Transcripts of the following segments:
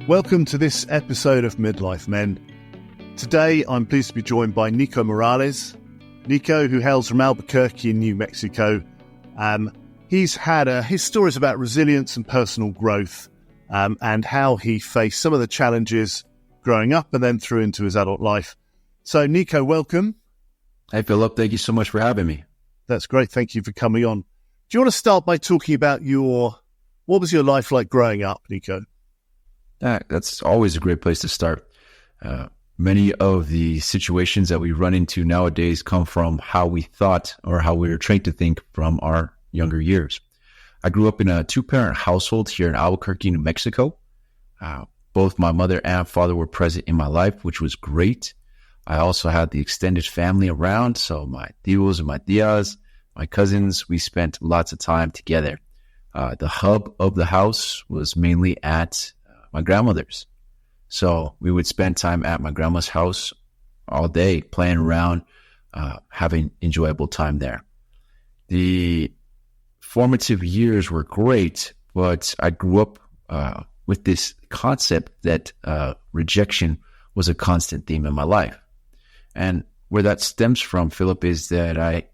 Welcome to this episode of Midlife Men. Today, I'm pleased to be joined by Nico Morales. Nico, who hails from Albuquerque in New Mexico. His stories about resilience and personal growth, and how he faced some of the challenges growing up and then through into his adult life. So, Nico, welcome. Hey, Philip. Thank you so much for having me. That's great. Thank you for coming on. Do you want to start by talking about what was your life like growing up, Nico? That's always a great place to start. Many of the situations that we run into nowadays come from how we thought or how we were trained to think from our younger years. I grew up in a two-parent household here in Albuquerque, New Mexico. Both my mother and father were present in my life, which was great. I also had the extended family around, so my tios and my tias, my cousins, we spent lots of time together. The hub of the house was mainly at my grandmother's. So we would spend time at my grandma's house all day, playing around, having enjoyable time there. The formative years were great, but I grew up with this concept that rejection was a constant theme in my life. And where that stems from, Philip, is that I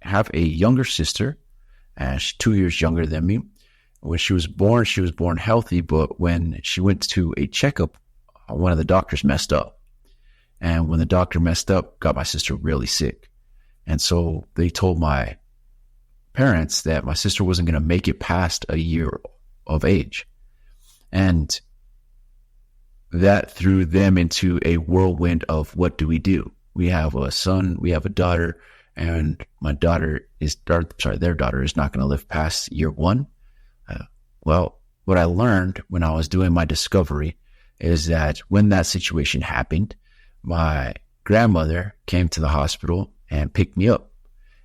have a younger sister, and she's 2 years younger than me. When she was born healthy, but when she went to a checkup, one of the doctors messed up. And when the doctor messed up, got my sister really sick. And so they told my parents that my sister wasn't going to make it past a year of age. And that threw them into a whirlwind of what do we do? We have a son, we have a daughter, and their daughter is not going to live past year one. Well, what I learned when I was doing my discovery is that when that situation happened, my grandmother came to the hospital and picked me up.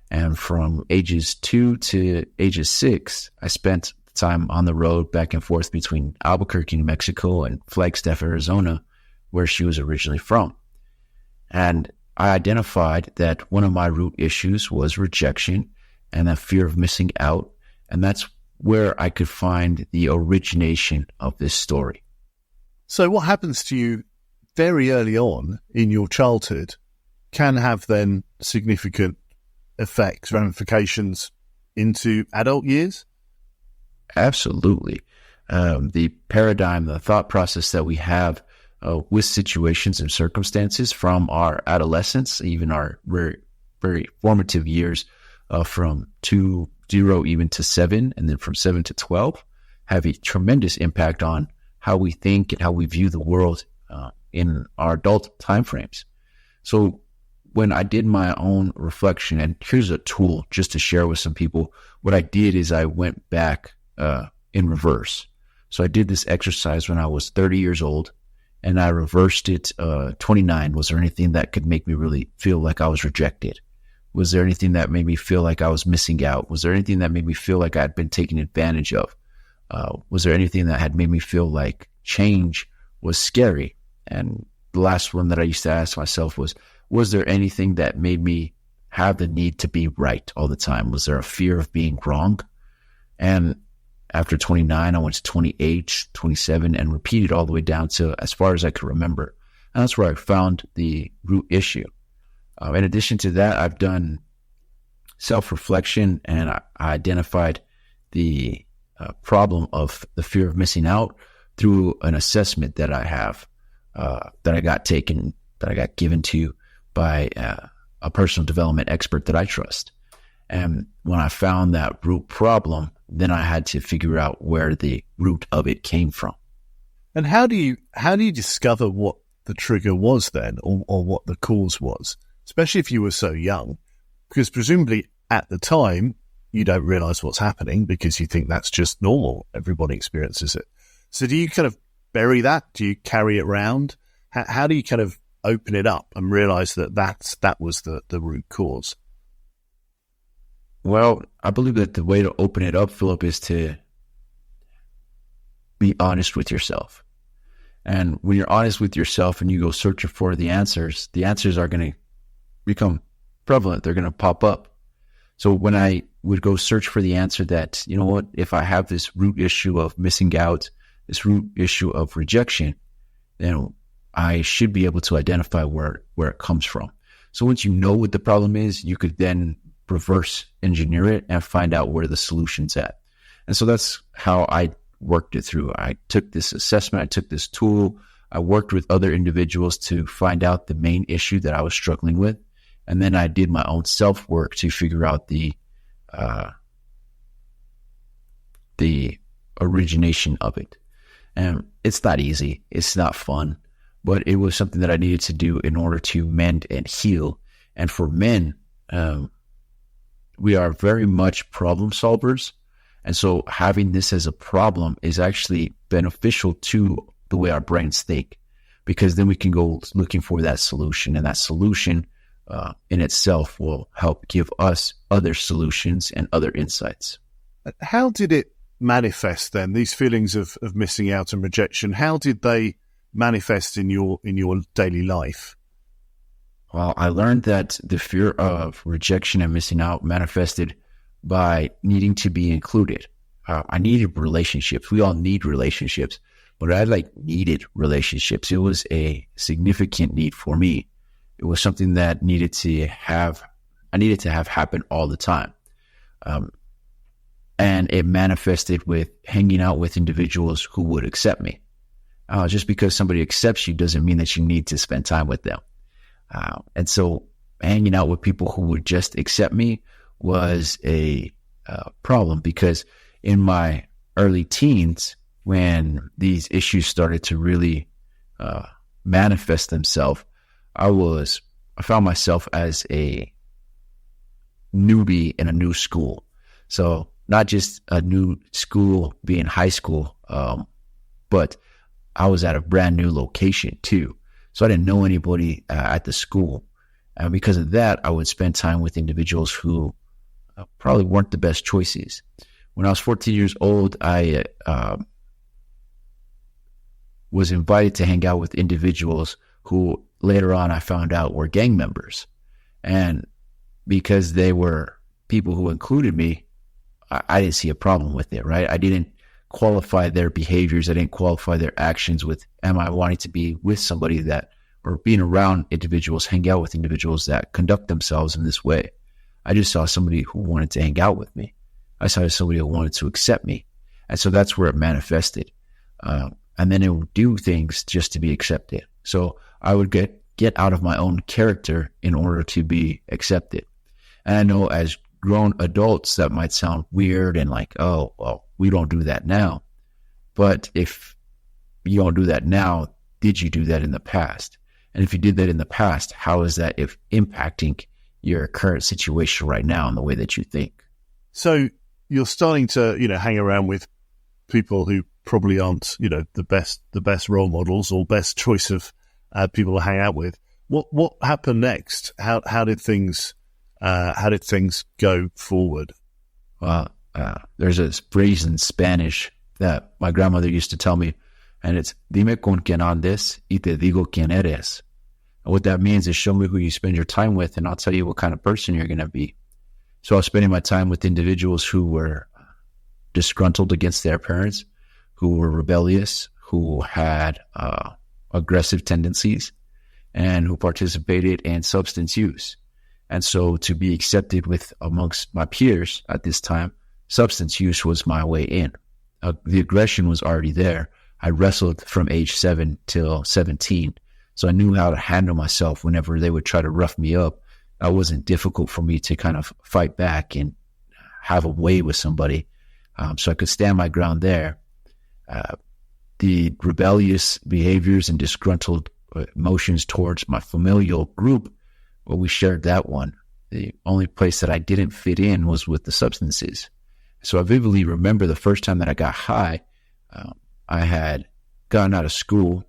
And from ages 2 to ages 6, I spent time on the road back and forth between Albuquerque, New Mexico and Flagstaff, Arizona, where she was originally from. And I identified that one of my root issues was rejection and that fear of missing out. And that's where I could find the origination of this story. So what happens to you very early on in your childhood can have then significant effects, ramifications into adult years? Absolutely. The paradigm, the thought process that we have with situations and circumstances from our adolescence, even our very, very formative years, from 0 even to 7, and then from 7 to 12, have a tremendous impact on how we think and how we view the world in our adult timeframes. So when I did my own reflection, and here's a tool just to share with some people, what I did is I went back in reverse. So I did this exercise when I was 30 years old, and I reversed it 29. Was there anything that could make me really feel like I was rejected? Was there anything that made me feel like I was missing out? Was there anything that made me feel like I had been taken advantage of? Was there anything that had made me feel like change was scary? And the last one that I used to ask myself was there anything that made me have the need to be right all the time? Was there a fear of being wrong? And after 29, I went to 28, 27, and repeated all the way down to as far as I could remember. And that's where I found the root issue. In addition to that, I've done self-reflection, and I identified the problem of the fear of missing out through an assessment that I have, that I got given to by a personal development expert that I trust. And when I found that root problem, then I had to figure out where the root of it came from. And how do you discover what the trigger was then, or what the cause was? Especially if you were so young, because presumably at the time, you don't realize what's happening because you think that's just normal. Everybody experiences it. So do you kind of bury that? Do you carry it around? How do you kind of open it up and realize that was the root cause? Well, I believe that the way to open it up, Philip, is to be honest with yourself. And when you're honest with yourself and you go searching for the answers are going to become prevalent. They're going to pop up. So when I would go search for the answer that, you know what, if I have this root issue of missing out, this root issue of rejection, then I should be able to identify where it comes from. So once you know what the problem is, you could then reverse engineer it and find out where the solution's at. And so that's how I worked it through. I took this assessment, I took this tool, I worked with other individuals to find out the main issue that I was struggling with. And then I did my own self-work to figure out the origination of it. And it's not easy. It's not fun, but it was something that I needed to do in order to mend and heal. And for men, we are very much problem solvers. And so having this as a problem is actually beneficial to the way our brains think, because then we can go looking for that solution, and that solution in itself will help give us other solutions and other insights. How did it manifest then, these feelings of missing out and rejection? How did they manifest in your daily life? Well, I learned that the fear of rejection and missing out manifested by needing to be included. I needed relationships. We all need relationships, but I needed relationships. It was a significant need for me. It was something that I needed to have happen all the time. And it manifested with hanging out with individuals who would accept me. Just because somebody accepts you doesn't mean that you need to spend time with them. And so hanging out with people who would just accept me was a problem, because in my early teens, when these issues started to really manifest themselves, I found myself as a newbie in a new school. So not just a new school being high school, but I was at a brand new location too. So I didn't know anybody at the school. And because of that, I would spend time with individuals who probably weren't the best choices. When I was 14 years old, I was invited to hang out with individuals who later on I found out were gang members. And because they were people who included me, I didn't see a problem with it, right? I didn't qualify their behaviors. I didn't qualify their actions with, am I wanting to be with somebody that, or being around individuals, hang out with individuals that conduct themselves in this way. I just saw somebody who wanted to hang out with me. I saw somebody who wanted to accept me. And so that's where it manifested. And then it would do things just to be accepted. So I would get out of my own character in order to be accepted. And I know as grown adults, that might sound weird and like, oh, well, we don't do that now. But if you don't do that now, did you do that in the past? And if you did that in the past, how is that impacting your current situation right now and the way that you think? So you're starting to, hang around with people who probably aren't, the best role models or best choice of people to hang out with. What happened next? How did things go forward? Well, there's a phrase in Spanish that my grandmother used to tell me, and it's "Dime con quién andes y te digo quién eres." And what that means is show me who you spend your time with, and I'll tell you what kind of person you're going to be. So I was spending my time with individuals who were disgruntled against their parents, who were rebellious, who had aggressive tendencies, and who participated in substance use. And so to be accepted with amongst my peers at this time, substance use was my way in. The aggression was already there. I wrestled from age 7 till 17. So I knew how to handle myself whenever they would try to rough me up. It wasn't difficult for me to kind of fight back and have a way with somebody. So I could stand my ground there. The rebellious behaviors and disgruntled emotions towards my familial group, well, we shared that one. The only place that I didn't fit in was with the substances. So I vividly remember the first time that I got high. I had gotten out of school,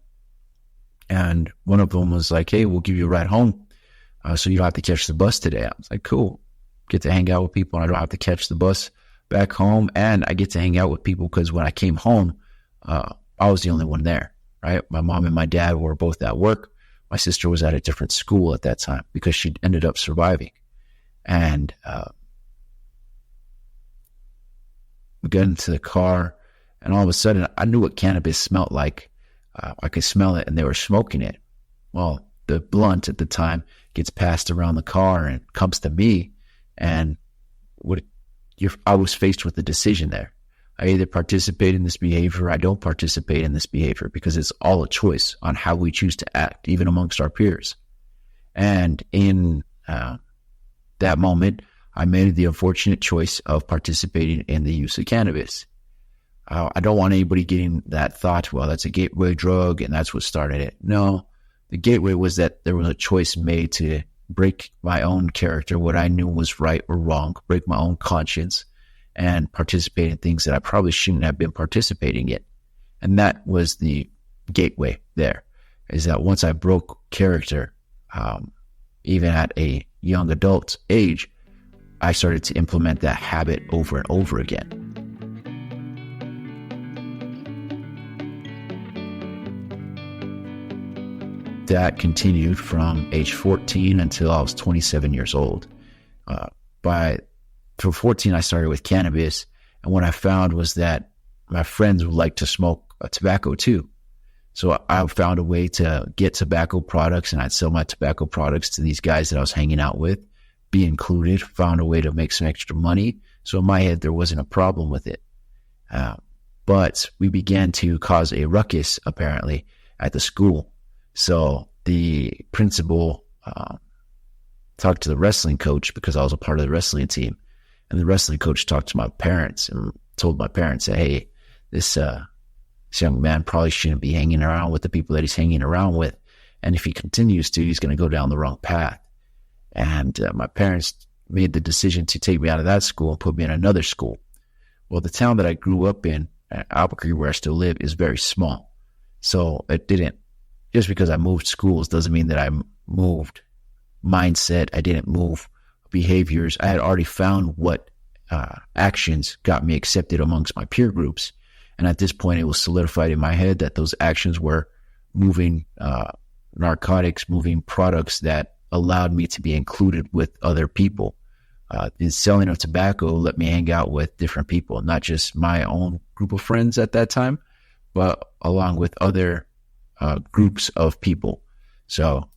and one of them was like, "Hey, we'll give you a ride home, so you don't have to catch the bus today." I was like, "Cool." Get to hang out with people, and I don't have to catch the bus back home, and I get to hang out with people because when I came home, I was the only one there, right? My mom and my dad were both at work. My sister was at a different school at that time because she ended up surviving. And we got into the car, And all of a sudden, I knew what cannabis smelled like. I could smell it, and they were smoking it. Well, the blunt at the time gets passed around the car and comes to me, and I was faced with a decision there. I either participate in this behavior or I don't participate in this behavior, because it's all a choice on how we choose to act, even amongst our peers. And in that moment, I made the unfortunate choice of participating in the use of cannabis. I don't want anybody getting that thought, well, that's a gateway drug and that's what started it. No, the gateway was that there was a choice made to break my own character, what I knew was right or wrong, break my own conscience, and participate in things that I probably shouldn't have been participating in. And that was the gateway there, is that once I broke character, even at a young adult age, I started to implement that habit over and over again. That continued from age 14 until I was 27 years old. From 14, I started with cannabis. And what I found was that my friends would like to smoke tobacco too. So I found a way to get tobacco products, and I'd sell my tobacco products to these guys that I was hanging out with, be included, found a way to make some extra money. So in my head, there wasn't a problem with it. But we began to cause a ruckus, apparently, at the school. So the principal talked to the wrestling coach, because I was a part of the wrestling team. And the wrestling coach talked to my parents and told my parents that, hey, this young man probably shouldn't be hanging around with the people that he's hanging around with. And if he continues to, he's going to go down the wrong path. And my parents made the decision to take me out of that school and put me in another school. Well, the town that I grew up in, Albuquerque, where I still live, is very small. So it didn't, just because I moved schools doesn't mean that I moved mindset. I didn't move behaviors. I had already found what actions got me accepted amongst my peer groups. And at this point, it was solidified in my head that those actions were moving narcotics, moving products that allowed me to be included with other people. The selling of tobacco let me hang out with different people, not just my own group of friends at that time, but along with other groups of people. So,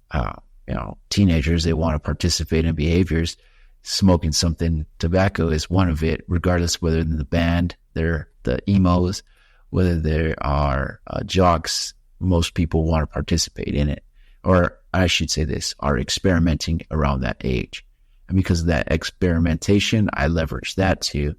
teenagers, they want to participate in behaviors. Smoking something, tobacco is one of it, regardless whether they're the band, they're the emos, whether they are jocks. Most people want to participate in it. Or I should say this, are experimenting around that age. And because of that experimentation, I leveraged that to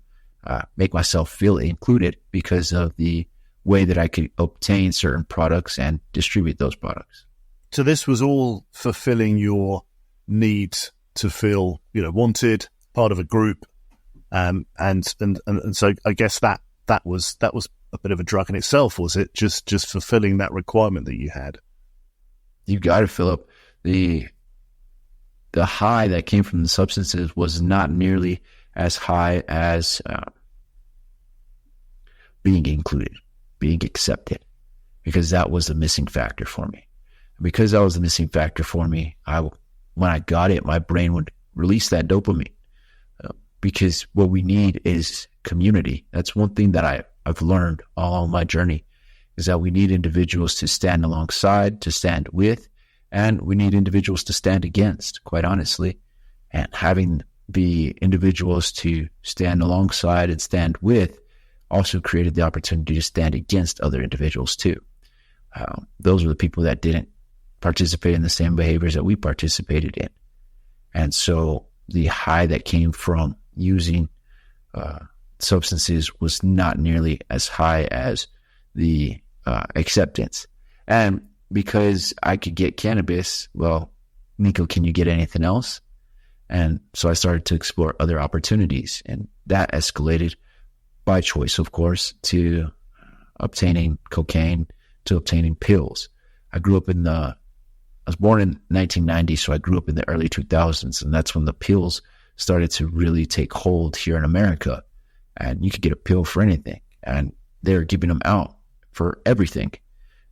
make myself feel included, because of the way that I could obtain certain products and distribute those products. So this was all fulfilling your need to feel, wanted, part of a group, and so I guess that was a bit of a drug in itself, was it? Just fulfilling that requirement that you had. You got it, Philip. The high that came from the substances was not nearly as high as being included, being accepted, because that was the missing factor for me. Because that was the missing factor for me, when I got it, my brain would release that dopamine, because what we need is community. That's one thing that I've learned all my journey, is that we need individuals to stand alongside, to stand with, and we need individuals to stand against, quite honestly. And having the individuals to stand alongside and stand with also created the opportunity to stand against other individuals too. Those were the people that didn't participate in the same behaviors that we participated in. And so the high that came from using substances was not nearly as high as the acceptance. And because I could get cannabis, well, Nico, can you get anything else? And so I started to explore other opportunities, and that escalated by choice, of course, to obtaining cocaine, to obtaining pills. I was born in 1990, so I grew up in the early 2000s, and that's when the pills started to really take hold here in America. And you could get a pill for anything, and they're giving them out for everything.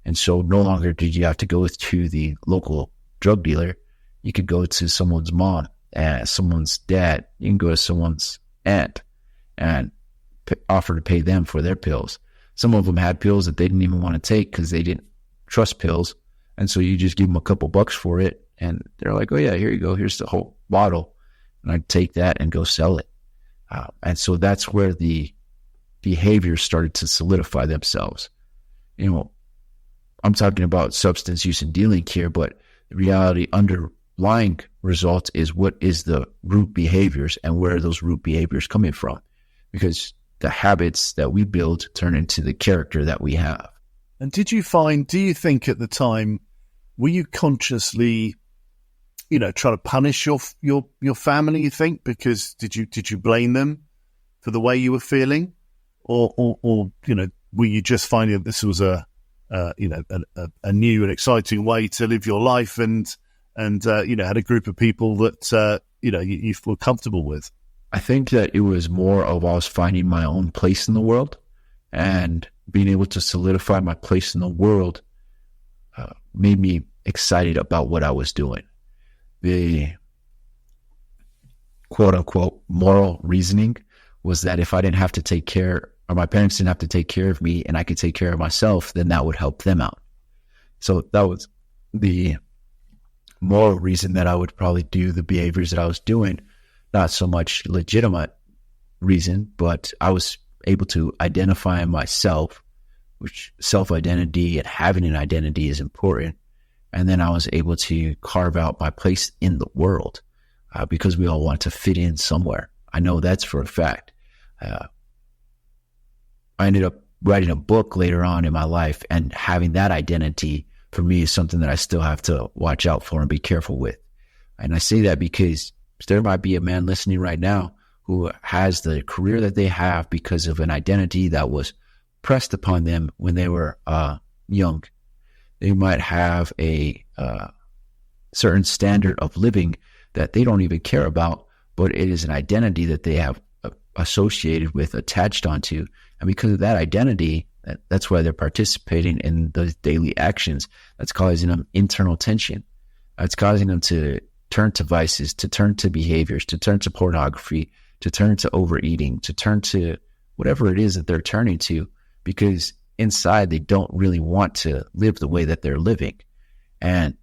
And so no longer did you have to go to the local drug dealer. You could go to someone's mom and someone's dad. You can go to someone's aunt and offer to pay them for their pills. Some of them had pills that they didn't even want to take because they didn't trust pills. And so you just give them a couple bucks for it. And they're like, oh yeah, here you go. Here's the whole bottle. And I'd take that and go sell it. And so that's where the behaviors started to solidify themselves. You know, I'm talking about substance use and dealing here, but the reality underlying result is what is the root behaviors and where are those root behaviors coming from? Because the habits that we build turn into the character that we have. And do you think at the time, were you consciously, trying to punish your family, you think? Because did you blame them for the way you were feeling? Or were you just finding that this was a new and exciting way to live your life and had a group of people that, you were comfortable with? I think that it was more of I was finding my own place in the world, and being able to solidify my place in the world made me excited about what I was doing. The quote unquote moral reasoning was that if I didn't have to take care, or my parents didn't have to take care of me and I could take care of myself, then that would help them out. So that was the moral reason that I would probably do the behaviors that I was doing. Not so much legitimate reason, but I was able to identify myself, which self-identity and having an identity is important. And then I was able to carve out my place in the world because we all want to fit in somewhere. I know that's for a fact. I ended up writing a book later on in my life, and having that identity for me is something that I still have to watch out for and be careful with. And I say that because there might be a man listening right now who has the career that they have because of an identity that was pressed upon them when they were young. They might have a certain standard of living that they don't even care about, but it is an identity that they have associated with, attached onto. And because of that identity, that's why they're participating in those daily actions. That's causing them internal tension. That's causing them to turn to vices, to turn to behaviors, to turn to pornography, to turn to overeating, to turn to whatever it is that they're turning to, because inside they don't really want to live the way that they're living. And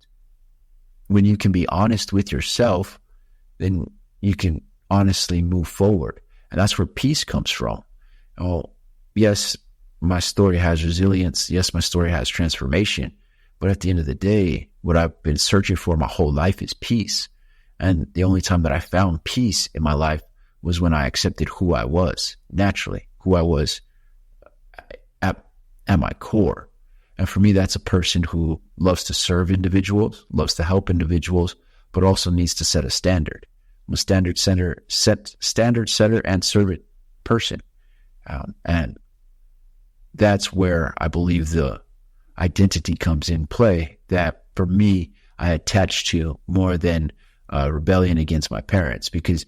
when you can be honest with yourself, then you can honestly move forward. And that's where peace comes from. Oh, yes, my story has resilience. Yes, my story has transformation. But at the end of the day, what I've been searching for my whole life is peace. And the only time that I found peace in my life was when I accepted who I was, naturally, who I was at my core. And for me, that's a person who loves to serve individuals, loves to help individuals, but also needs to set a standard. I'm a standard setter and servant person. And that's where I believe the identity comes in play, that for me, I attached to more than rebellion against my parents. Because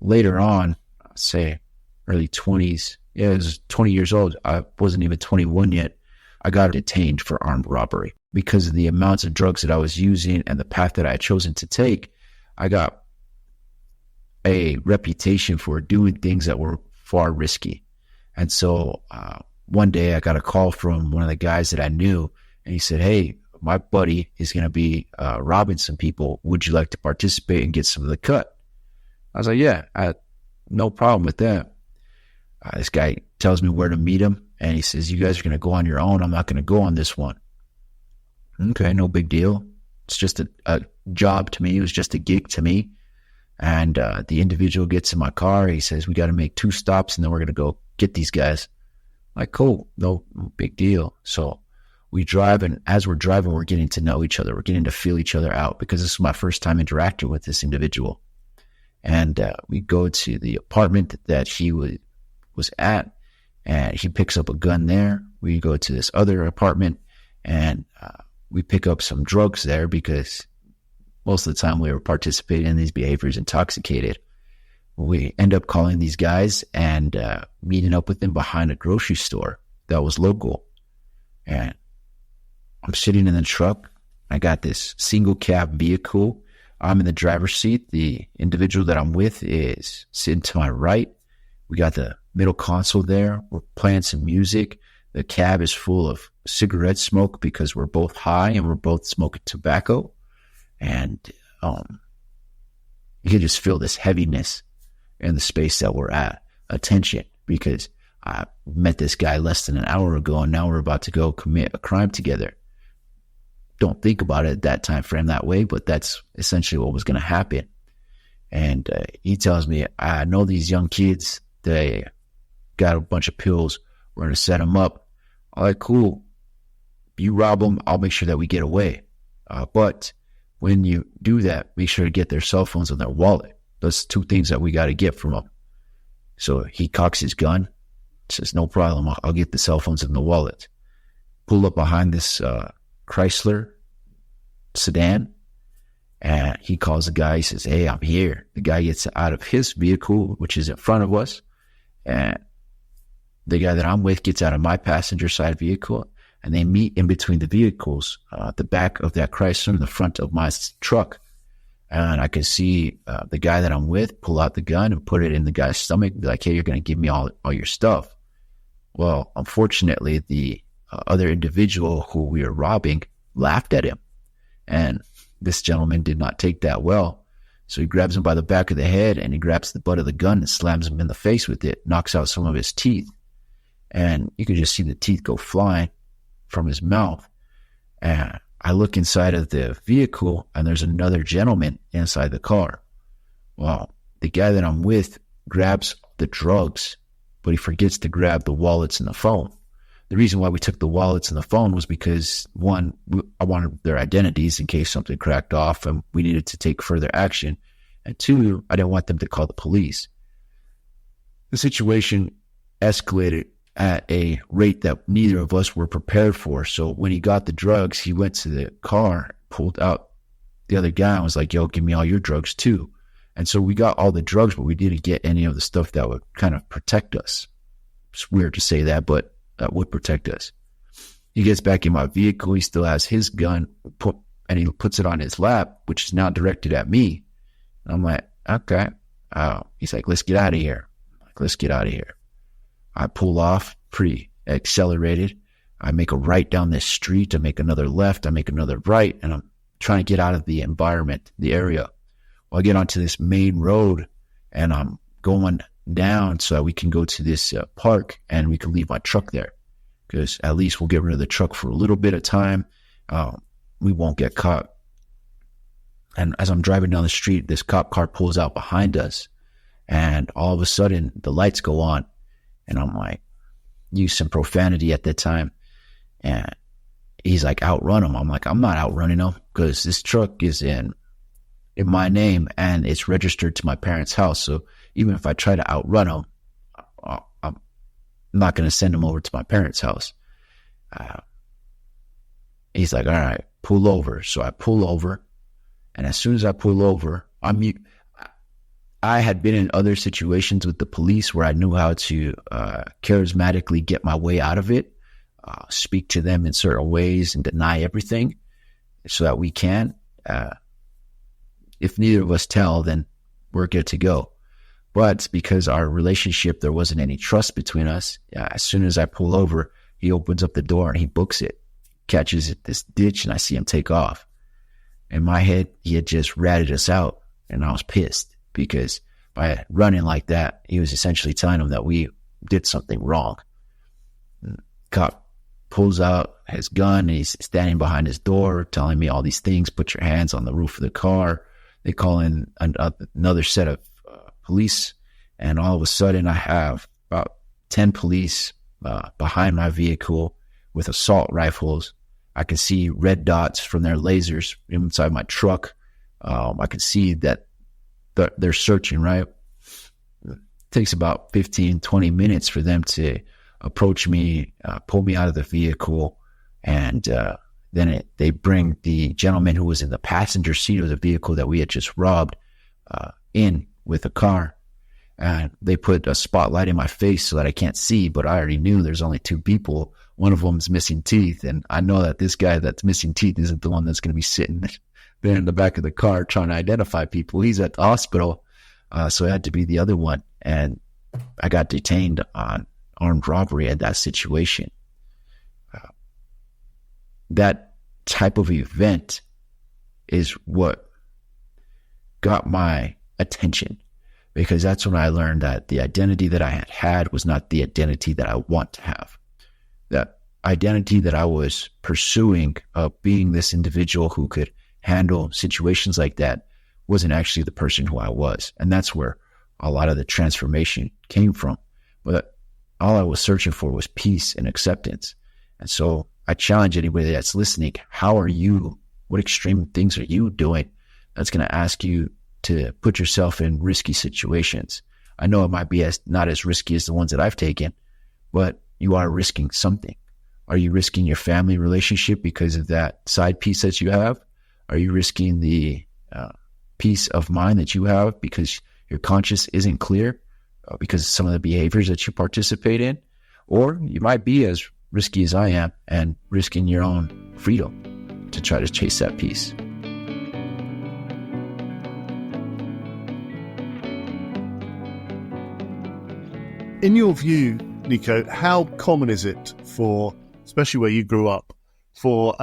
later on, say early 20s, I was 20 years old. I wasn't even 21 yet. I got detained for armed robbery because of the amounts of drugs that I was using and the path that I had chosen to take. I got a reputation for doing things that were far risky. And so one day I got a call from one of the guys that I knew, and he said, "Hey, my buddy is going to be robbing some people. Would you like to participate and get some of the cut?" I was like, "Yeah, no problem with that." This guy tells me where to meet him, and he says, "You guys are going to go on your own. I'm not going to go on this one." Okay, no big deal. It's just a job to me. It was just a gig to me. And the individual gets in my car. He says, "We got to make 2 stops, and then we're going to go get these guys." I'm like, cool, no big deal. So we drive, and as we're driving, we're getting to know each other. We're getting to feel each other out, because this is my first time interacting with this individual. And we go to the apartment that he was at, and he picks up a gun there. We go to this other apartment, and we pick up some drugs there, because most of the time we were participating in these behaviors intoxicated. We end up calling these guys and meeting up with them behind a grocery store that was local. And I'm sitting in the truck. I got this single cab vehicle. I'm in the driver's seat. The individual that I'm with is sitting to my right. We got the middle console there. We're playing some music. The cab is full of cigarette smoke because we're both high and we're both smoking tobacco. And you can just feel this heaviness in the space that we're at, a tension, because I met this guy less than an hour ago and now we're about to go commit a crime together. Don't think about it at that time frame that way, but that's essentially what was going to happen. And he tells me, I know these young kids, they got a bunch of pills. We're going to set them up. All right, cool. You rob them, I'll make sure that we get away. But when you do that, make sure to get their cell phones and their wallet. Those two things that we got to get from them. So he cocks his gun, says, no problem, I'll get the cell phones and the wallet. Pull up behind this Chrysler sedan, and he calls the guy. He says, hey, I'm here. The guy gets out of his vehicle, which is in front of us, and the guy that I'm with gets out of my passenger side vehicle, and they meet in between the vehicles, the back of that Chrysler and the front of my truck. And I can see the guy that I'm with pull out the gun and put it in the guy's stomach and be like, hey, you're going to give me all your stuff. Well, unfortunately, the other individual who we were robbing laughed at him. And this gentleman did not take that well. So he grabs him by the back of the head and he grabs the butt of the gun and slams him in the face with it, knocks out some of his teeth. And you could just see the teeth go flying from his mouth. And I look inside of the vehicle and there's another gentleman inside the car. Well, the guy that I'm with grabs the drugs, but he forgets to grab the wallets and the phone. The reason why we took the wallets and the phone was because, one, I wanted their identities in case something cracked off and we needed to take further action. And two, I didn't want them to call the police. The situation escalated at a rate that neither of us were prepared for. So when he got the drugs, he went to the car, pulled out the other guy and was like, yo, give me all your drugs too. And so we got all the drugs, but we didn't get any of the stuff that would kind of protect us. It's weird to say that, but that would protect us. He gets back in my vehicle. He still has his gun, and he puts it on his lap, which is now directed at me. And I'm like, okay. He's like, let's get out of here. I'm like, let's get out of here. I pull off pretty accelerated. I make a right down this street. I make another left. I make another right. And I'm trying to get out of the environment, the area. Well, I get onto this main road and I'm going down so that we can go to this park and we can leave my truck there. Because at least we'll get rid of the truck for a little bit of time. We won't get caught. And as I'm driving down the street, this cop car pulls out behind us. And all of a sudden, the lights go on. And I'm like, use some profanity at that time. And he's like, outrun him. I'm like, I'm not outrunning him because this truck is in my name and it's registered to my parents' house. So even if I try to outrun him, I'm not going to send him over to my parents' house. He's like, all right, pull over. So I pull over. And as soon as I pull over, I had been in other situations with the police where I knew how to charismatically get my way out of it, speak to them in certain ways and deny everything so that we can. If neither of us tell, then we're good to go. But because our relationship, there wasn't any trust between us, as soon as I pull over, he opens up the door and he books it, catches it, this ditch, and I see him take off. In my head, he had just ratted us out, and I was pissed. Because by running like that, he was essentially telling him that we did something wrong. Cop pulls out his gun and he's standing behind his door telling me all these things. Put your hands on the roof of the car. They call in another set of police. And all of a sudden I have about 10 police behind my vehicle with assault rifles. I can see red dots from their lasers inside my truck. I can see that they're searching, right? It takes about 15, 20 minutes for them to approach me, pull me out of the vehicle, and then they bring the gentleman who was in the passenger seat of the vehicle that we had just robbed in with a car. And they put a spotlight in my face so that I can't see, but I already knew there's only two people. One of them is missing teeth, and I know that this guy that's missing teeth isn't the one that's going to be sitting there in the back of the car trying to identify people. He's at the hospital, so it had to be the other one. And I got detained on armed robbery at that situation. That type of event is what got my attention, because that's when I learned that the identity that I had was not the identity that I want to have. That identity that I was pursuing of being this individual who could handle situations like that wasn't actually the person who I was. And that's where a lot of the transformation came from. But all I was searching for was peace and acceptance. And so I challenge anybody that's listening, what extreme things are you doing that's going to ask you to put yourself in risky situations? I know it might be not as risky as the ones that I've taken, but you are risking something. Are you risking your family relationship because of that side piece that you have? Are you risking the peace of mind that you have because your conscience isn't clear because of some of the behaviors that you participate in? Or you might be as risky as I am and risking your own freedom to try to chase that peace. In your view, Nico, how common is it for, especially where you grew up, for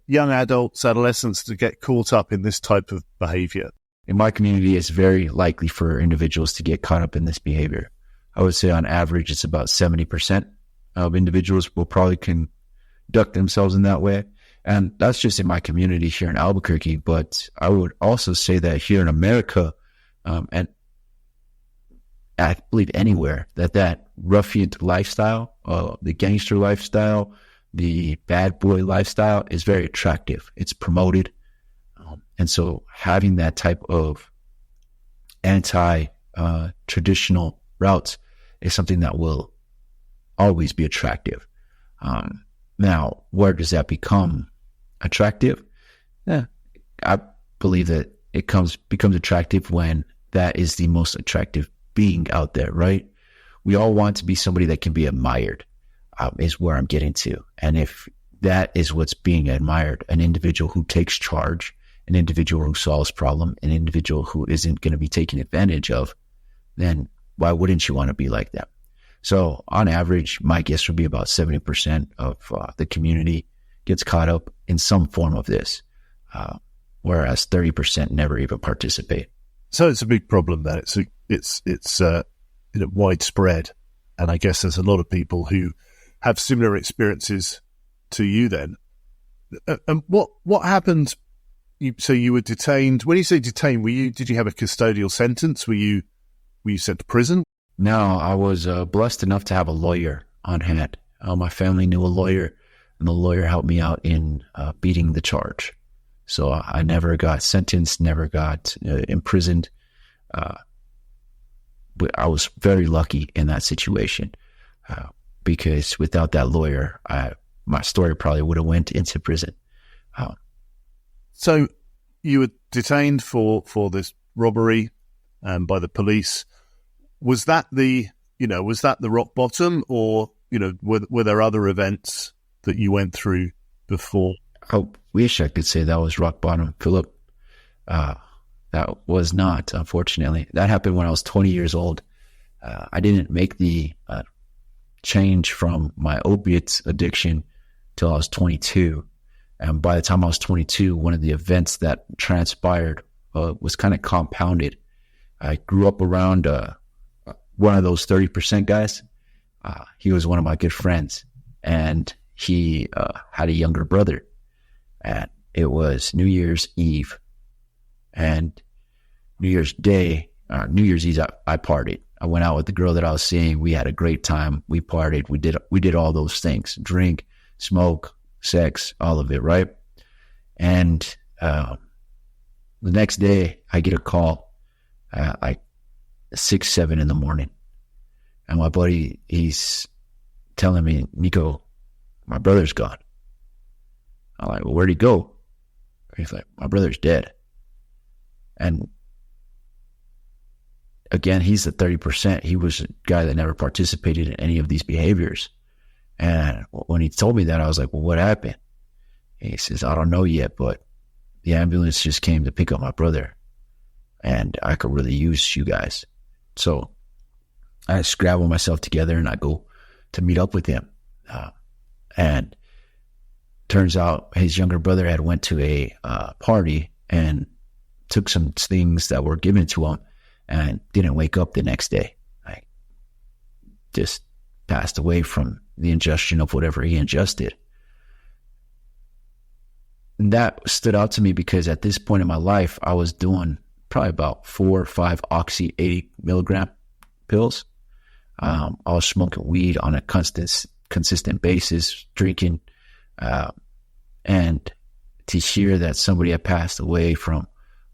young adults, adolescents to get caught up in this type of behavior? In my community, it's very likely for individuals to get caught up in this behavior. I would say on average, it's about 70% of individuals will probably conduct themselves in that way. And that's just in my community here in Albuquerque. But I would also say that here in America, and I believe anywhere, that ruffian lifestyle, the gangster lifestyle, the bad boy lifestyle is very attractive. It's promoted. And so having that type of anti-traditional routes is something that will always be attractive. Now, where does that become attractive? I believe that it becomes attractive when that is the most attractive being out there, right? We all want to be somebody that can be admired, is where I'm getting to. And if that is what's being admired, an individual who takes charge, an individual who solves problem, an individual who isn't going to be taken advantage of, then why wouldn't you want to be like that? So on average, my guess would be about 70% of the community gets caught up in some form of this, whereas 30% never even participate. So it's a big problem then. It's widespread, and I guess there's a lot of people who have similar experiences to you. Then, and what happened? So you were detained. When you say detained, did you have a custodial sentence? Were you sent to prison? No, I was blessed enough to have a lawyer on hand. My family knew a lawyer, and the lawyer helped me out in beating the charge. So I never got sentenced, never got imprisoned. But I was very lucky in that situation because without that lawyer, my story probably would have went into prison. So you were detained for this robbery by the police. Was that the rock bottom, or were there other events that you went through before? I wish I could say that was rock bottom, Philip. That was not, unfortunately. That happened when I was 20 years old. I didn't make the change from my opiates addiction till I was 22. And by the time I was 22, one of the events that transpired was kind of compounded. I grew up around one of those 30% guys. He was one of my good friends, and he had a younger brother. And it was New Year's Eve. And New Year's Eve, I partied. I went out with the girl that I was seeing. We had a great time. We partied. We did all those things: drink, smoke, sex, all of it, right? And the next day, I get a call at like 6, 7 in the morning, and my buddy, he's telling me, "Nico, my brother's gone." I'm like, "Well, where'd he go?" He's like, "My brother's dead." And again, he's the 30%. He was a guy that never participated in any of these behaviors. And when he told me that, I was like, "Well, what happened?" He says, "I don't know yet, but the ambulance just came to pick up my brother, and I could really use you guys." So I scramble myself together and I go to meet up with him. And turns out his younger brother had went to a party and took some things that were given to him and didn't wake up the next day. I just passed away from the ingestion of whatever he ingested. And that stood out to me because at this point in my life, I was doing probably about 4 or 5 Oxy 80 milligram pills. I was smoking weed on a consistent basis, drinking, and to hear that somebody had passed away from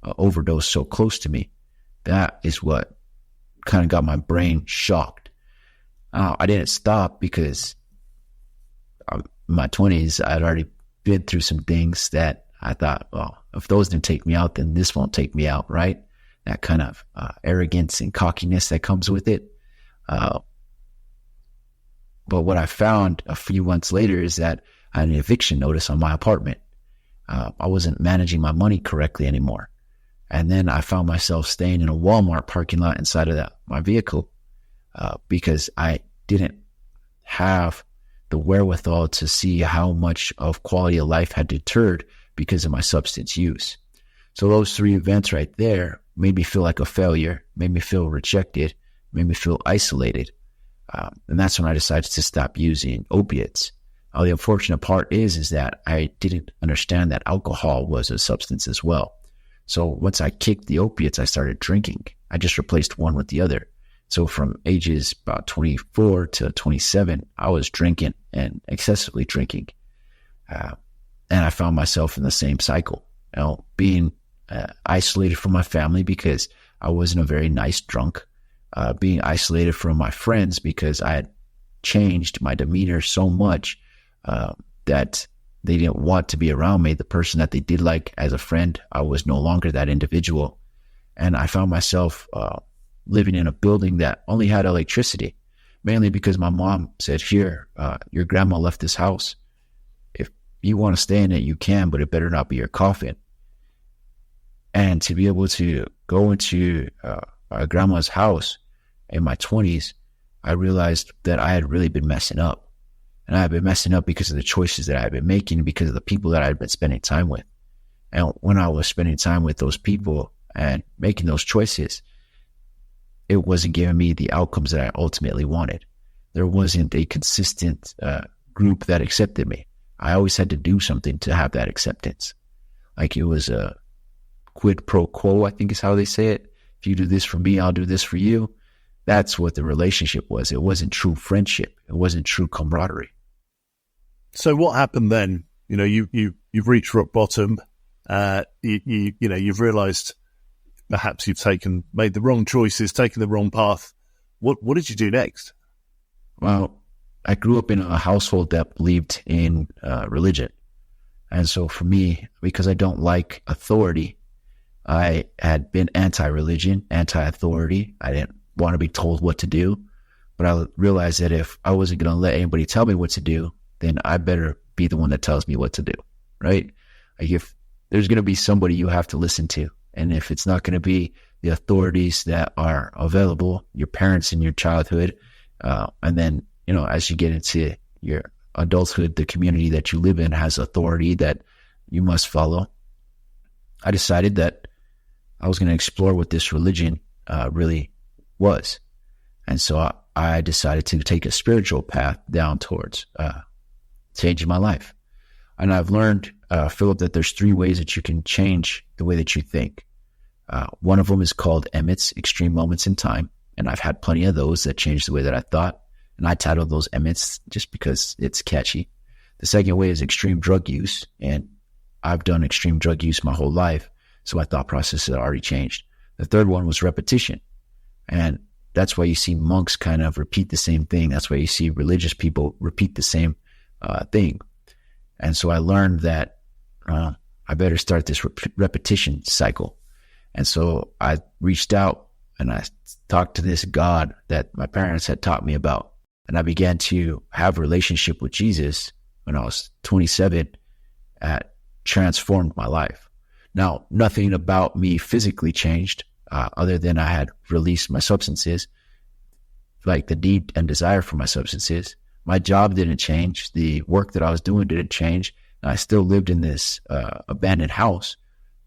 an overdose so close to me, that is what kind of got my brain shocked. I didn't stop because in my 20s, I'd already been through some things that I thought, well, if those didn't take me out, then this won't take me out, right? That kind of arrogance and cockiness that comes with it. But what I found a few months later is that I had an eviction notice on my apartment. I wasn't managing my money correctly anymore. And then I found myself staying in a Walmart parking lot inside of my vehicle because I didn't have the wherewithal to see how much of quality of life had deterred because of my substance use. So those 3 events right there made me feel like a failure, made me feel rejected, made me feel isolated. And that's when I decided to stop using opiates. The unfortunate part is that I didn't understand that alcohol was a substance as well. So once I kicked the opiates, I started drinking. I just replaced one with the other. So from ages about 24 to 27, I was drinking and excessively drinking. And I found myself in the same cycle, being isolated from my family because I wasn't a very nice drunk, being isolated from my friends because I had changed my demeanor so much that they didn't want to be around me. The person that they did like as a friend, I was no longer that individual. And I found myself living in a building that only had electricity, mainly because my mom said, here, your grandma left this house. If you want to stay in it, you can, but it better not be your coffin. And to be able to go into our grandma's house in my 20s, I realized that I had really been messing up. And I had been messing up because of the choices that I had been making, because of the people that I had been spending time with. And when I was spending time with those people and making those choices, it wasn't giving me the outcomes that I ultimately wanted. There wasn't a consistent group that accepted me. I always had to do something to have that acceptance. Like it was a quid pro quo, I think is how they say it. If you do this for me, I'll do this for you. That's what the relationship was. It wasn't true friendship. It wasn't trade camaraderie. So what happened then? You've reached rock bottom. You've realized perhaps you've made the wrong choices, taken the wrong path. What did you do next? Well, I grew up in a household that believed in religion. And so for me, because I don't like authority, I had been anti-religion, anti-authority. I didn't want to be told what to do. But I realized that if I wasn't going to let anybody tell me what to do, then I better be the one that tells me what to do, right? Like if there's going to be somebody you have to listen to, and if it's not going to be the authorities that are available, your parents in your childhood, and then, as you get into your adulthood, the community that you live in has authority that you must follow. I decided that I was going to explore what this religion really was. And so I decided to take a spiritual path down towards changing my life. And I've learned, Philip, that there's 3 ways that you can change the way that you think. One of them is called Emmett's Extreme Moments in Time. And I've had plenty of those that changed the way that I thought. And I titled those Emmett's just because it's catchy. The second way is extreme drug use. And I've done extreme drug use my whole life. So my thought process had already changed. The third one was repetition. And that's why you see monks kind of repeat the same thing. That's why you see religious people repeat the same thing. And so I learned that I better start this repetition cycle. And so I reached out and I talked to this God that my parents had taught me about. And I began to have a relationship with Jesus when I was 27. That transformed my life. Now, nothing about me physically changed other than I had released my substances. like the need and desire for my substances. My job didn't change. The work that I was doing didn't change. And I still lived in this abandoned house,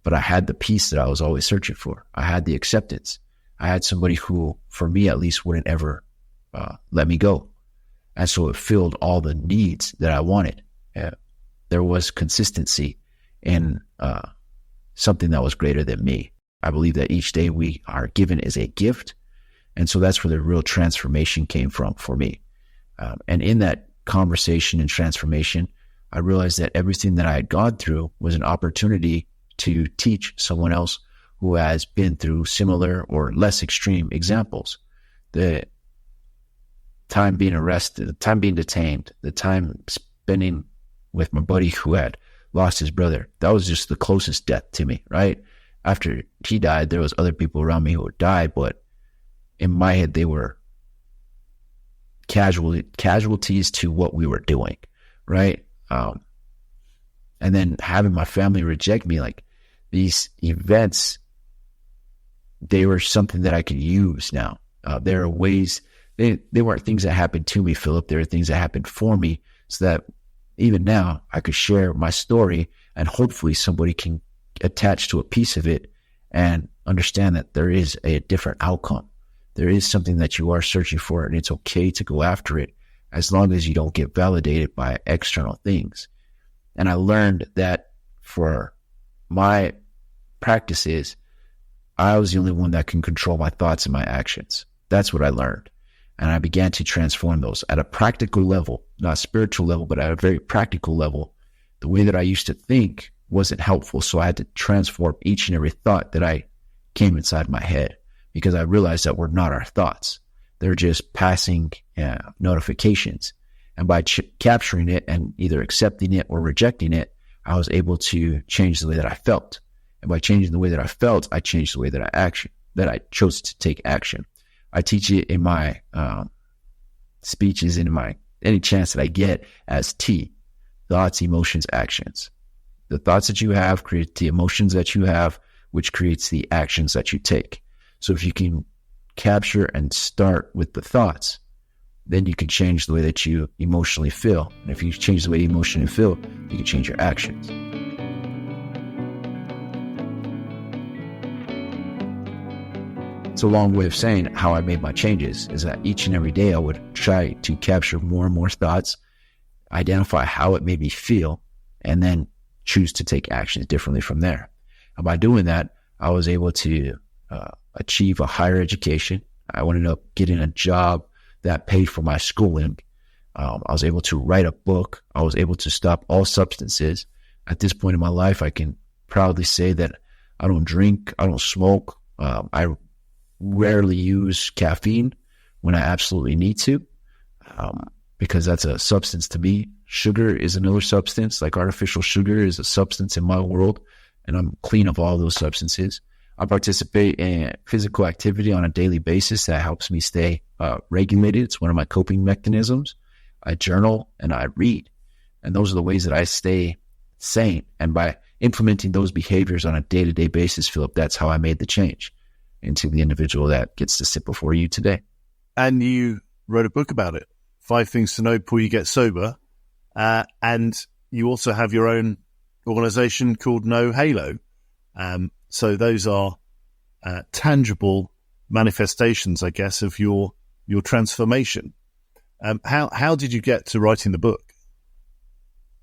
but I had the peace that I was always searching for. I had the acceptance. I had somebody who, for me at least, wouldn't ever let me go. And so it filled all the needs that I wanted. There was consistency in something that was greater than me. I believe that each day we are given as a gift. And so that's where the real transformation came from for me. And in that conversation and transformation, I realized that everything that I had gone through was an opportunity to teach someone else who has been through similar or less extreme examples. The time being arrested, the time being detained, the time spending with my buddy who had lost his brother, that was just the closest death to me, right? After he died, there was other people around me who would die, but in my head, they were casualties to what we were doing, right? And then having my family reject me, like these events, they were something that I could use now. There are ways, they weren't things that happened to me, Philip. There are things that happened for me so that even now I could share my story and hopefully somebody can attach to a piece of it and understand that there is a different outcome. There is something that you are searching for, and it's okay to go after it as long as you don't get validated by external things. And I learned that for my practices, I was the only one that can control my thoughts and my actions. That's what I learned. And I began to transform those at a practical level, not spiritual level, but at a very practical level. The way that I used to think wasn't helpful. So I had to transform each and every thought that I came inside my head, because I realized that we're not our thoughts. They're just passing notifications. And by capturing it and either accepting it or rejecting it, I was able to change the way that I felt. And by changing the way that I felt, I changed the way that I chose to take action. I teach it in my speeches, in any chance that I get, as T: thoughts, emotions, actions. The thoughts that you have create the emotions that you have, which creates the actions that you take. So if you can capture and start with the thoughts, then you can change the way that you emotionally feel. And if you change the way you emotionally feel, you can change your actions. It's a long way of saying how I made my changes, is that each and every day I would try to capture more and more thoughts, identify how it made me feel, and then choose to take actions differently from there. And by doing that, I was able to achieve a higher education. I ended up getting a job that paid for my schooling. I was able to write a book. I was able to stop all substances. At this point in my life, I can proudly say that I don't drink, I don't smoke. I rarely use caffeine when I absolutely need to, because that's a substance to me. Sugar is another substance, like artificial sugar is a substance in my world, and I'm clean of all those substances. I participate in physical activity on a daily basis that helps me stay regulated. It's one of my coping mechanisms. I journal and I read. And those are the ways that I stay sane. And by implementing those behaviors on a day-to-day basis, Philip, that's how I made the change into the individual that gets to sit before you today. And you wrote a book about it, 5 Things to Know Before You Get Sober. And you also have your own organization called No Halo. So those are tangible manifestations, I guess, of your transformation. How did you get to writing the book?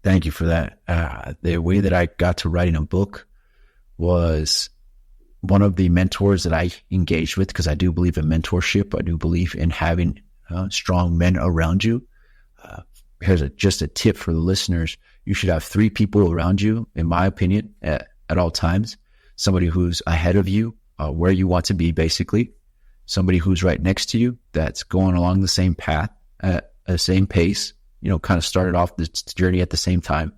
Thank you for that. The way that I got to writing a book was one of the mentors that I engaged with, because I do believe in mentorship. I do believe in having strong men around you. Here's just a tip for the listeners. You should have 3 people around you, in my opinion, at all times. Somebody who's ahead of you, where you want to be, basically. Somebody who's right next to you, that's going along the same path, at the same pace, kind of started off this journey at the same time.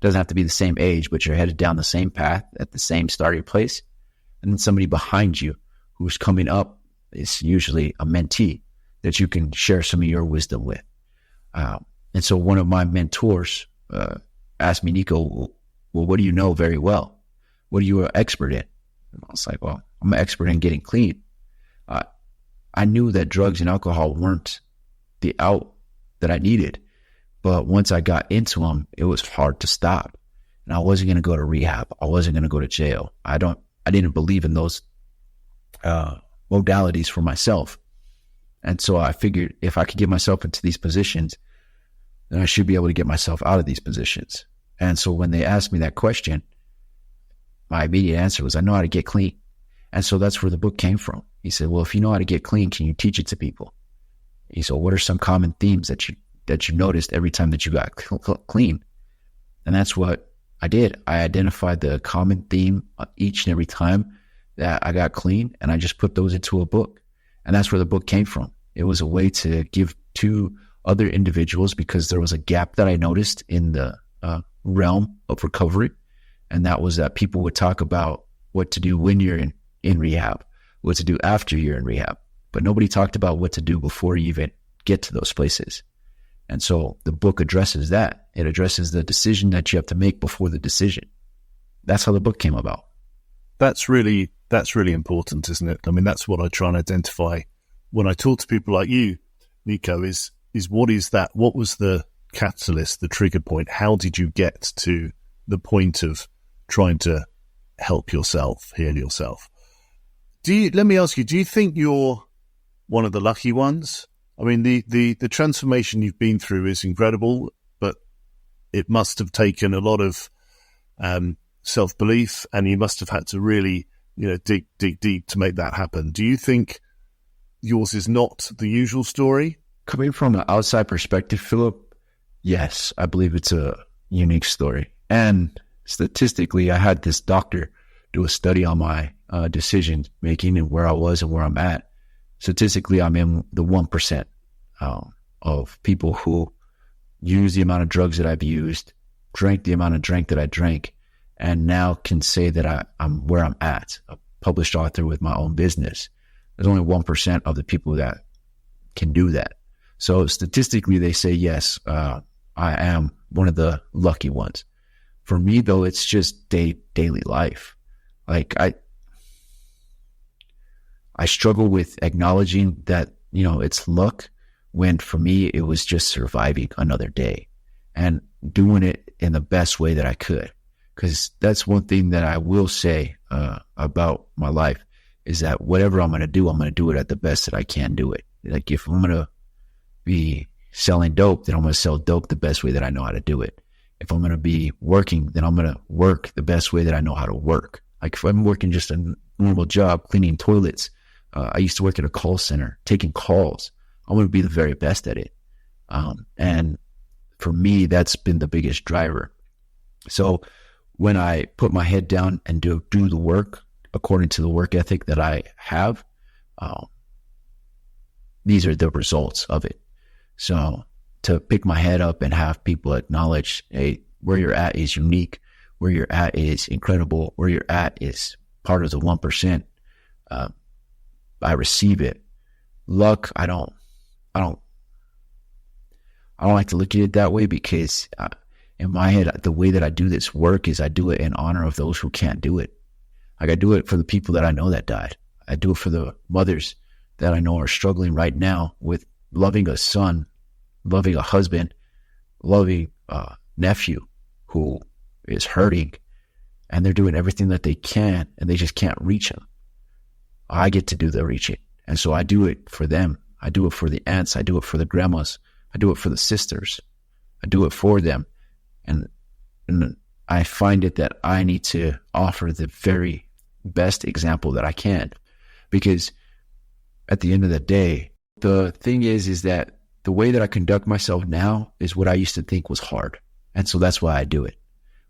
Doesn't have to be the same age, but you're headed down the same path at the same starting place. And then somebody behind you who's coming up is usually a mentee that you can share some of your wisdom with. And so one of my mentors asked me, Nico, well, what do you know very well? What are you an expert in? And I was like, well, I'm an expert in getting clean. I knew that drugs and alcohol weren't the out that I needed. But once I got into them, it was hard to stop. And I wasn't going to go to rehab. I wasn't going to go to jail. I didn't believe in those modalities for myself. And so I figured if I could get myself into these positions, then I should be able to get myself out of these positions. And so when they asked me that question, my immediate answer was, I know how to get clean. And so that's where the book came from. He said, well, if you know how to get clean, can you teach it to people? He said, what are some common themes that you noticed every time that you got clean? And that's what I did. I identified the common theme each and every time that I got clean, and I just put those into a book. And that's where the book came from. It was a way to give to other individuals because there was a gap that I noticed in the realm of recovery. And that was that people would talk about what to do when you're in rehab, what to do after you're in rehab. But nobody talked about what to do before you even get to those places. And so the book addresses that. It addresses the decision that you have to make before the decision. That's how the book came about. That's really important, isn't it? I mean, that's what I try and identify when I talk to people like you, Nico, is what is that? What was the catalyst, the trigger point? How did you get to the point of trying to help yourself, heal yourself? Let me ask you, do you think you're one of the lucky ones? I mean, the transformation you've been through is incredible, but it must have taken a lot of self-belief, and you must have had to really, dig deep to make that happen. Do you think yours is not the usual story? Coming from an outside perspective, Philip, yes, I believe it's a unique story. And statistically, I had this doctor do a study on my decision making and where I was and where I'm at. Statistically, I'm in the 1% of people who use the amount of drugs that I've used, drank the amount of drink that I drank, and now can say that I'm where I'm at, a published author with my own business. There's only 1% of the people that can do that. So statistically, they say, yes, I am one of the lucky ones. For me, though, it's just daily life. Like I struggle with acknowledging that, it's luck, when for me, it was just surviving another day and doing it in the best way that I could. Because that's one thing that I will say about my life is that whatever I'm going to do it at the best that I can do it. Like if I'm going to be selling dope, then I'm going to sell dope the best way that I know how to do it. If I'm going to be working, then I'm going to work the best way that I know how to work. Like if I'm working just a normal job, cleaning toilets, I used to work at a call center, taking calls. I'm going to be the very best at it. And for me, that's been the biggest driver. So when I put my head down and do the work according to the work ethic that I have, these are the results of it. So to pick my head up and have people acknowledge, hey, where you're at is unique, where you're at is incredible, where you're at is part of the 1%. I receive it. Luck, I don't like to look at it that way because in my head, the way that I do this work is I do it in honor of those who can't do it. Like I do it for the people that I know that died. I do it for the mothers that I know are struggling right now with loving a son, loving a husband, loving a nephew who is hurting, and they're doing everything that they can and they just can't reach him. I get to do the reaching. And so I do it for them. I do it for the aunts. I do it for the grandmas. I do it for the sisters. I do it for them. And I find it that I need to offer the very best example that I can. Because at the end of the day, the thing is that the way that I conduct myself now is what I used to think was hard. And so that's why I do it.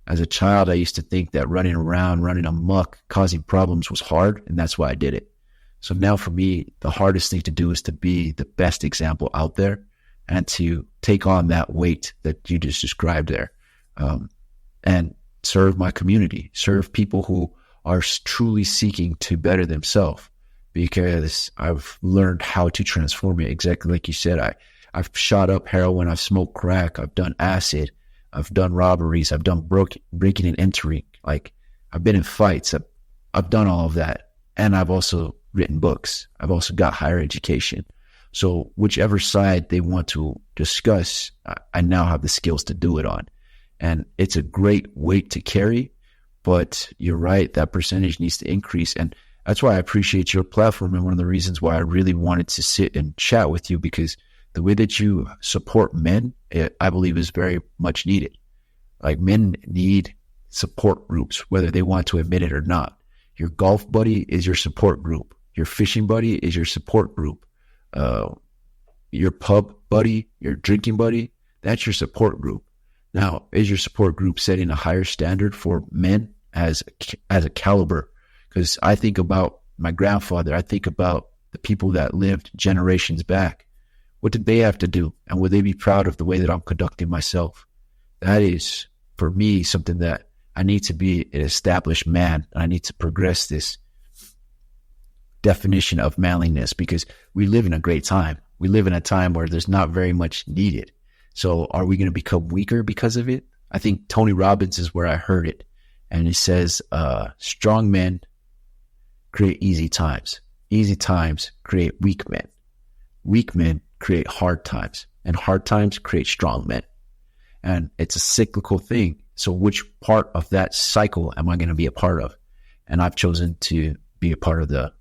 As a child, I used to think that running around, running amok, causing problems was hard, and that's why I did it. So now for me, the hardest thing to do is to be the best example out there and to take on that weight that you just described there, and serve my community, serve people who are truly seeking to better themselves, because I've learned how to transform it. Exactly like you said, I've shot up heroin, I've smoked crack, I've done acid, I've done robberies, I've done breaking and entering. Like I've been in fights, I've done all of that. And I've also written books. I've also got higher education. So whichever side they want to discuss, I now have the skills to do it on. And it's a great weight to carry, but you're right, that percentage needs to increase. And that's why I appreciate your platform, and one of the reasons why I really wanted to sit and chat with you, because the way that you support men, I believe, is very much needed. Like, men need support groups, whether they want to admit it or not. Your golf buddy is your support group. Your fishing buddy is your support group. Your pub buddy, your drinking buddy, that's your support group. Now, is your support group setting a higher standard for men as a caliber? Because I think about my grandfather, I think about the people that lived generations back. What did they have to do? And would they be proud of the way that I'm conducting myself? That is, for me, something that I need to be an established man. And I need to progress this definition of manliness, because we live in a great time. We live in a time where there's not very much needed. So are we going to become weaker because of it? I think Tony Robbins is where I heard it. And he says, strong men create easy times. Easy times create weak men. Weak men create hard times. And hard times create strong men. And it's a cyclical thing. So which part of that cycle am I going to be a part of? And I've chosen to be a part of the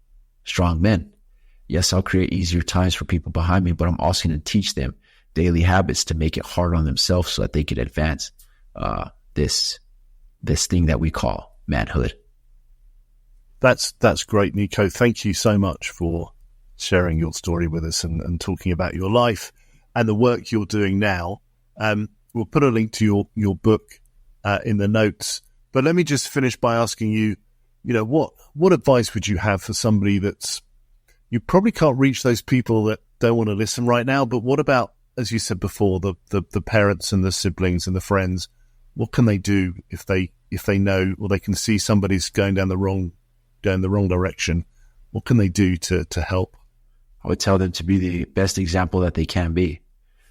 strong men. Yes, I'll create easier times for people behind me, but I'm also going to teach them daily habits to make it hard on themselves so that they can advance this thing that we call manhood. That's great, Nico. Thank you so much for sharing your story with us and talking about your life and the work you're doing now. We'll put a link to your book in the notes. But let me just finish by asking you, what advice would you have for somebody you probably can't reach those people that don't want to listen right now, but what about, as you said before, the parents and the siblings and the friends? What can they do if they know, or they can see somebody's going down the wrong direction? What can they do to help? I would tell them to be the best example that they can be.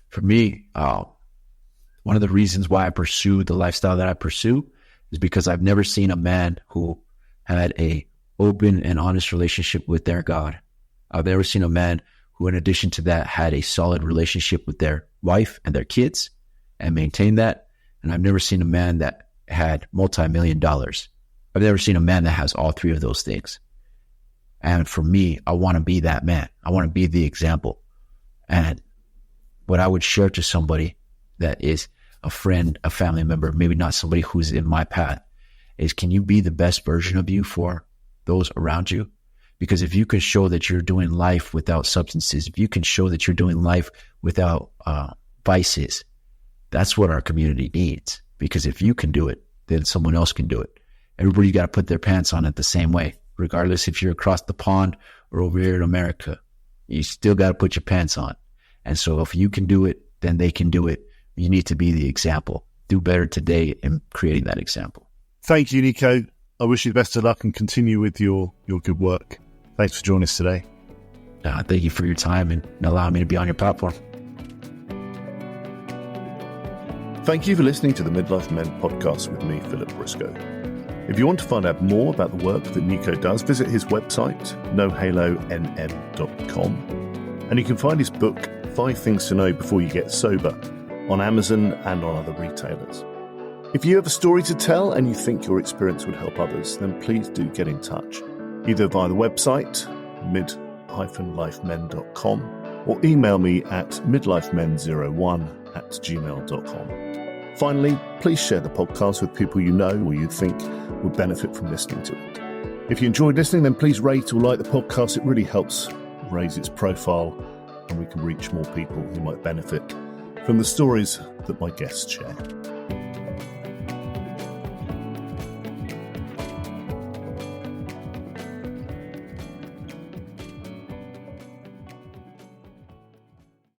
For me, one of the reasons why I pursue the lifestyle that I pursue is because I've never seen a man who had a open and honest relationship with their God. I've never seen a man who, in addition to that, had a solid relationship with their wife and their kids and maintained that. And I've never seen a man that had multi-million dollars. I've never seen a man that has all three of those things. And for me, I want to be that man. I want to be the example. And what I would share to somebody that is a friend, a family member, maybe not somebody who's in my path, is, can you be the best version of you for those around you? Because if you can show that you're doing life without substances, if you can show that you're doing life without vices, that's what our community needs. Because if you can do it, then someone else can do it. Everybody got to put their pants on it the same way, regardless if you're across the pond or over here in America. You still got to put your pants on. And so if you can do it, then they can do it. You need to be the example. Do better today in creating that example. Thank you, Nico. I wish you the best of luck and continue with your good work. Thanks for joining us today. Thank you for your time and allowing me to be on your platform. Thank you for listening to the Midlife Men podcast with me, Philip Briscoe. If you want to find out more about the work that Nico does, visit his website, nohalonm.com. And you can find his book, 5 Things to Know Before You Get Sober, on Amazon and on other retailers. If you have a story to tell and you think your experience would help others, then please do get in touch, either via the website, mid-lifemen.com, or email me at midlifemen01@gmail.com. Finally, please share the podcast with people you know or you think would benefit from listening to it. If you enjoyed listening, then please rate or like the podcast. It really helps raise its profile and we can reach more people who might benefit from the stories that my guests share.